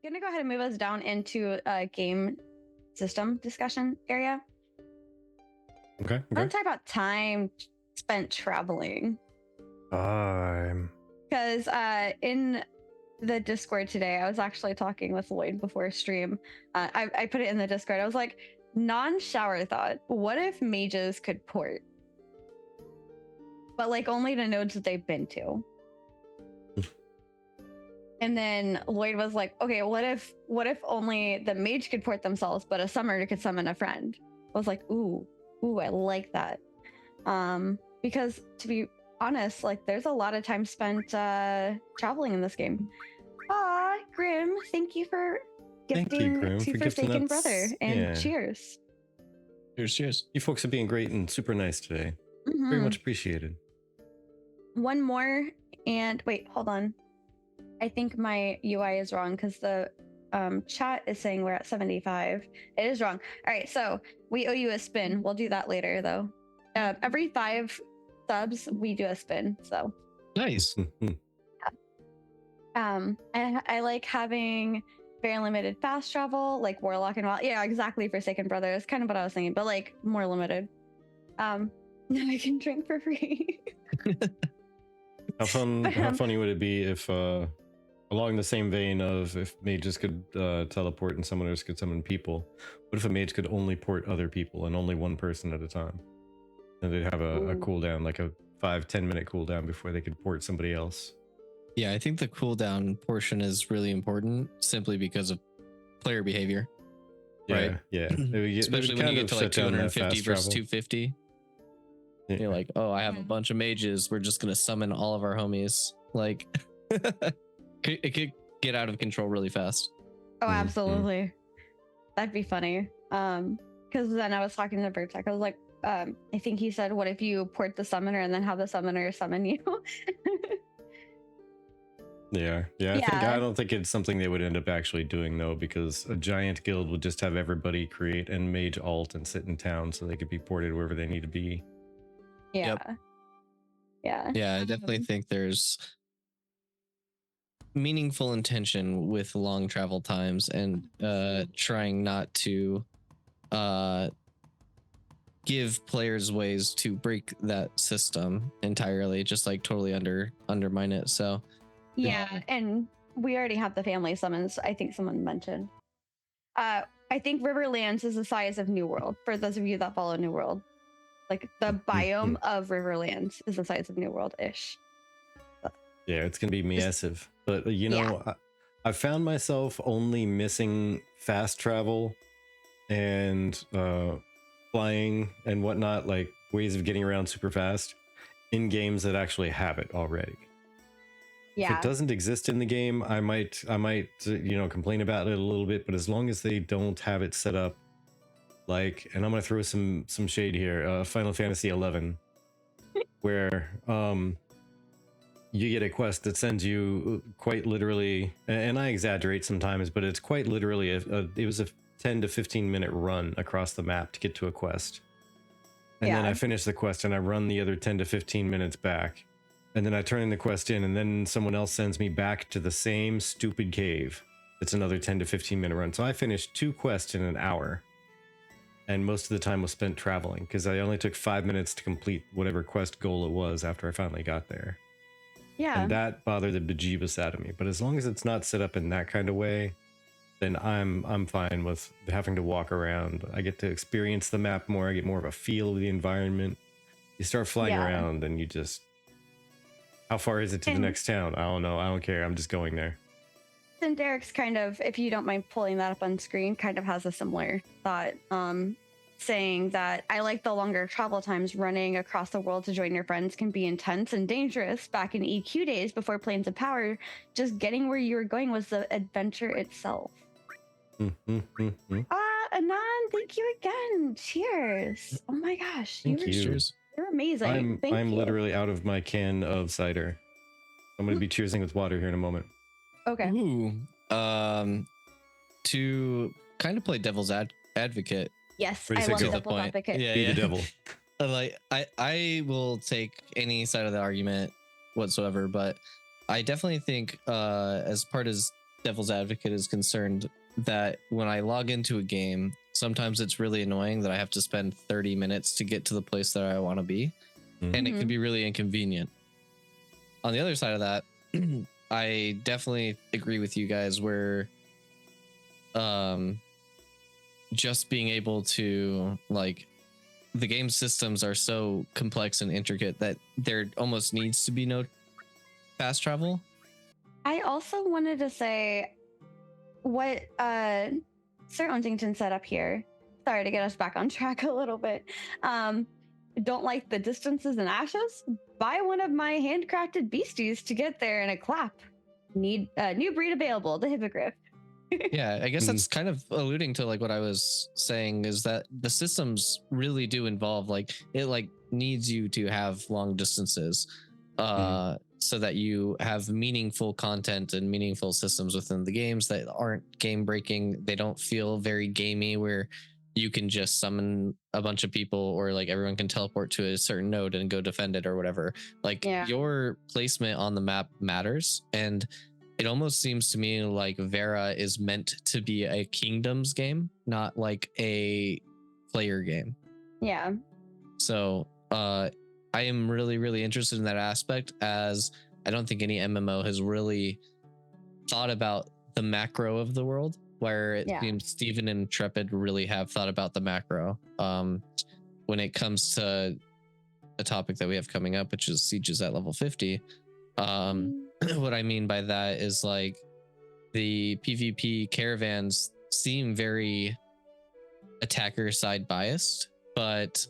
gonna go ahead and move us down into a game system discussion area. Okay. I want to talk about time spent traveling. Because in the Discord today, I was actually talking with Lloyd before stream. I put it in the Discord. I was like, non-shower thought. What if mages could port? But like only to nodes that they've been to. And then Lloyd was like, okay, what if only the mage could port themselves, but a summoner could summon a friend? I was like, ooh, I like that. Because to be honest, like there's a lot of time spent traveling in this game. Ah, Grim, thank you for gifting to Forsaken Brother, and cheers. Cheers. You folks are being great and super nice today. Very much appreciated. One more, and wait, hold on. I think my UI is wrong because the chat is saying we're at 75. It is wrong. All right, so we owe you a spin. We'll do that later, though. Every 5 subs, we do a spin. So nice. I like having very limited fast travel, like Warlock and Wild. Yeah, exactly. Forsaken Brother is kind of what I was thinking, but like more limited. Now I can drink for free. How funny would it be if along the same vein of if mages could teleport and summoners could summon people, what if a mage could only port other people and only one person at a time? And they'd have a cooldown, like a 5-10 minute cooldown before they could port somebody else. Yeah, I think the cooldown portion is really important simply because of player behavior. Yeah, right? Yeah. Especially when you get to like 250 versus 250. Yeah. You're like, oh, I have a bunch of mages. We're just going to summon all of our homies. Like, it could get out of control really fast. Oh, absolutely. That'd be funny. Because then I was talking to Virtek. I was like, I think he said, what if you port the summoner and then have the summoner summon you? I don't think it's something they would end up actually doing, though, because a giant guild would just have everybody create and mage alt and sit in town so they could be ported wherever they need to be. Yeah. Yep. Yeah, I definitely think there's meaningful intention with long travel times and trying not to give players ways to break that system entirely, just like totally undermine it. So yeah, and we already have the family summons. I think someone mentioned. I think Riverlands is the size of New World. For those of you that follow New World, like the biome of Riverlands is the size of New World-ish. Yeah, it's gonna be massive. But you know, I found myself only missing fast travel and flying and whatnot, like ways of getting around super fast in games that actually have it already. If it doesn't exist in the game, I might complain about it a little bit, but as long as they don't have it set up like, and I'm gonna throw some shade here, Final Fantasy 11, where you get a quest that sends you quite literally, and I exaggerate sometimes, but it's quite literally it was a 10 to 15 minute run across the map to get to a quest. And then I finish the quest and I run the other 10 to 15 minutes back. And then I turn the quest in, and then someone else sends me back to the same stupid cave. It's another 10 to 15 minute run. So I finished 2 quests in an hour. And most of the time was spent traveling because I only took 5 minutes to complete whatever quest goal it was after I finally got there. Yeah. And that bothered the bejeebus out of me. But as long as it's not set up in that kind of way, then I'm fine with having to walk around. I get to experience the map more. I get more of a feel of the environment. You start flying around and you just... How far is it to the next town? I don't know. I don't care. I'm just going there. And Derek's kind of, if you don't mind pulling that up on screen, kind of has a similar thought, saying that I like the longer travel times. Running across the world to join your friends can be intense and dangerous. Back in EQ days, before Planes of Power, just getting where you were going was the adventure itself. Anon, thank you again. Cheers. Oh my gosh. Thank you. You're amazing. I'm literally out of my can of cider. I'm going to be cheersing with water here in a moment. Okay. Ooh. To kind of play devil's advocate. Yes, I love devil's advocate. Be the devil. Like I will take any side of the argument whatsoever, but I definitely think as part as devil's advocate is concerned, that when I log into a game, sometimes it's really annoying that I have to spend 30 minutes to get to the place that I want to be. And it can be really inconvenient. On the other side of that, I definitely agree with you guys where just being able to, like, the game systems are so complex and intricate that there almost needs to be no fast travel. I also wanted to say what Sir Huntington said up here. Sorry to get us back on track a little bit. Don't like the distances and ashes? Buy one of my handcrafted beasties to get there in a clap. Need new breed available, the hippogriff. Yeah, I guess that's kind of alluding to like what I was saying, is that the systems really do involve, like, it like needs you to have long distances so that you have meaningful content and meaningful systems within the games that aren't game breaking. They don't feel very gamey where you can just summon a bunch of people or like everyone can teleport to a certain node and go defend it or whatever. Like your placement on the map matters. And it almost seems to me like Vera is meant to be a kingdoms game, not like a player game. Yeah. So I am really, really interested in that aspect, as I don't think any MMO has really thought about the macro of the world, where it seems Steven and Intrepid really have thought about the macro when it comes to a topic that we have coming up, which is sieges at level 50. What I mean by that is like the PvP caravans seem very attacker side biased, but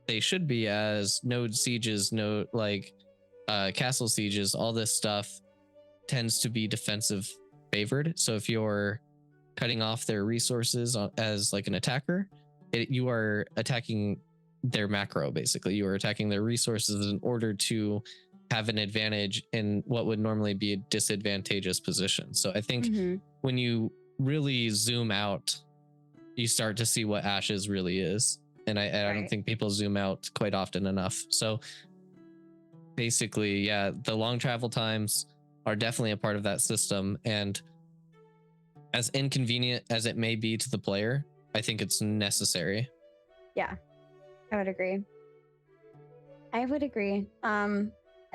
they should be, as node sieges, castle sieges, all this stuff tends to be defensive favored. So if you're cutting off their resources as like an attacker, you are attacking their macro. Basically, you are attacking their resources in order to have an advantage in what would normally be a disadvantageous position. So I think when you really zoom out, you start to see what Ashes really is. And I don't think people zoom out quite often enough. So basically, the long travel times are definitely a part of that system. And as inconvenient as it may be to the player, I think it's necessary. Yeah, I would agree.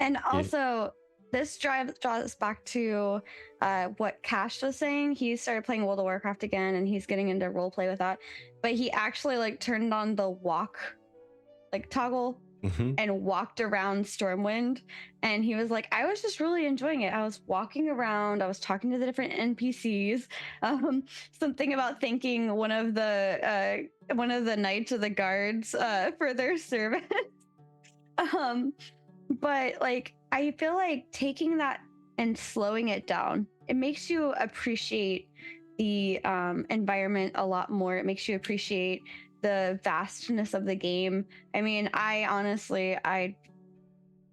And also, this draws back to what Cash was saying. He started playing World of Warcraft again, and he's getting into role play with that. But he actually like turned on the walk like toggle and walked around Stormwind. And he was like, I was just really enjoying it. I was walking around, I was talking to the different NPCs. Something about thanking one of the knights of the guards for their service. But like, I feel like taking that and slowing it down, it makes you appreciate the environment a lot more. It makes you appreciate the vastness of the game. I mean, I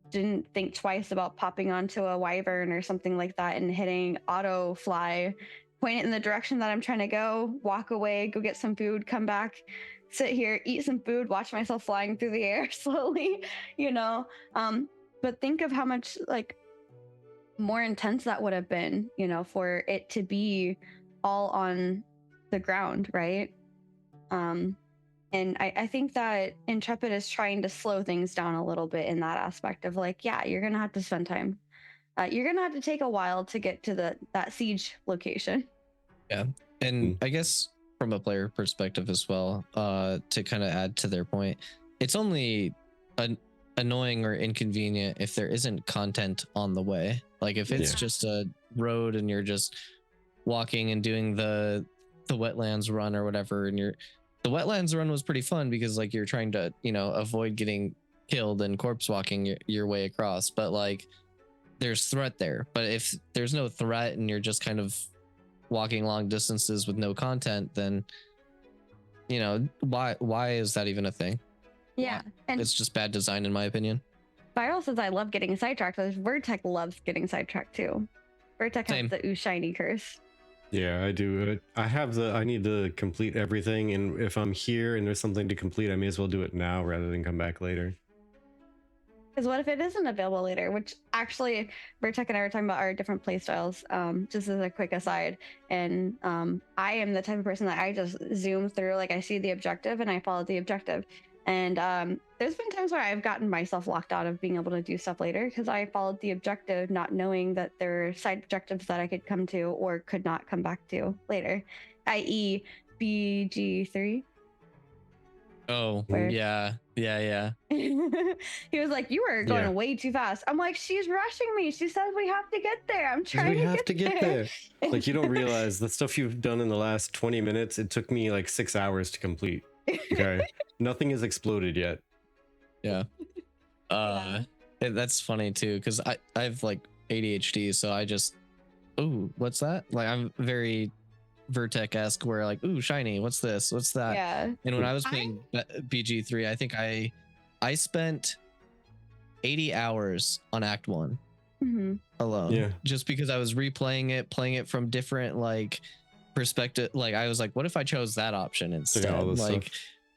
didn't think twice about popping onto a wyvern or something like that and hitting auto fly, point it in the direction that I'm trying to go, walk away, go get some food, come back, sit here, eat some food, watch myself flying through the air slowly, but think of how much like more intense that would have been, for it to be all on the ground, right? And I think that Intrepid is trying to slow things down a little bit in that aspect of like, you're gonna have to spend time. You're gonna have to take a while to get to that siege location. Yeah, and I guess from a player perspective as well, to kind of add to their point, it's only annoying or inconvenient if there isn't content on the way. Like if it's just a road and you're just walking and doing the wetlands run or whatever, and the wetlands run was pretty fun because like you're trying to avoid getting killed and corpse walking your way across, but like there's threat there. But if there's no threat and you're just kind of walking long distances with no content, then why is that even a thing? Yeah, and it's just bad design in my opinion. Viral says I love getting sidetracked. Virtek loves getting sidetracked too. Virtek has the ooh shiny curse. Yeah, I do. I need to complete everything, and if I'm here and there's something to complete, I may as well do it now rather than come back later. Because what if it isn't available later? Which actually, Virtek and I were talking about our different play styles. Just as a quick aside, and I am the type of person that I just zoom through. Like I see the objective and I follow the objective. And there's been times where I've gotten myself locked out of being able to do stuff later because I followed the objective, not knowing that there are side objectives that I could come to or could not come back to later, i.e., BG3. Oh, yeah. He was like, "You were going way too fast." I'm like, "She's rushing me. She says we have to get there. I'm trying to get there." Like, you don't realize the stuff you've done in the last 20 minutes, it took me like 6 hours to complete. Okay. Nothing has exploded yet. Yeah. That's funny too, because I have like ADHD, so I just, ooh, what's that? Like I'm very Virtek-esque, where like, ooh, shiny, what's this? What's that? Yeah. And when I was playing BG3, I think I spent 80 hours on Act 1 alone. Yeah. Just because I was replaying it, playing it from different like perspective. Like I was like, what if I chose that option instead?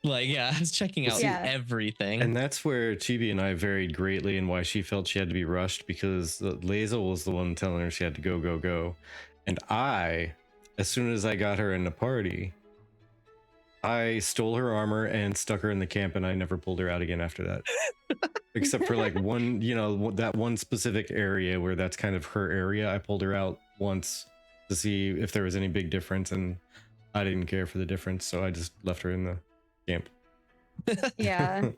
Like, yeah, I was checking out everything. And that's where Chibi and I varied greatly, and why she felt she had to be rushed, because Lazel was the one telling her she had to go. And I, as soon as I got her in the party, I stole her armor and stuck her in the camp, and I never pulled her out again after that. Except for like one, that one specific area where that's kind of her area. I pulled her out once to see if there was any big difference, and I didn't care for the difference, so I just left her in the camp. Yeah.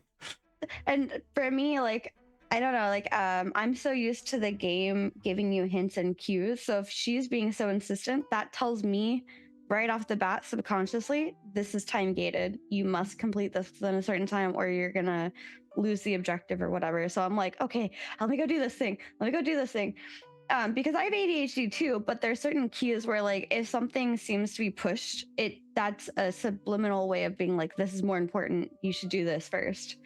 And for me, like, I don't know, like I'm so used to the game giving you hints and cues, so if she's being so insistent, that tells me right off the bat subconsciously, this is time gated. You must complete this within a certain time or you're gonna lose the objective or whatever. So I'm like, okay, let me go do this thing, because I have ADHD too, but there's certain cues where like if something seems to be pushed, that's a subliminal way of being like, this is more important, you should do this first.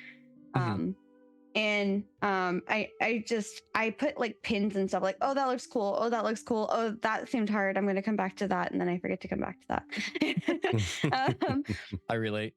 I put like pins and stuff, like, oh, that looks cool, oh, that seemed hard, I'm gonna come back to that, and then I forget to come back to that. I relate.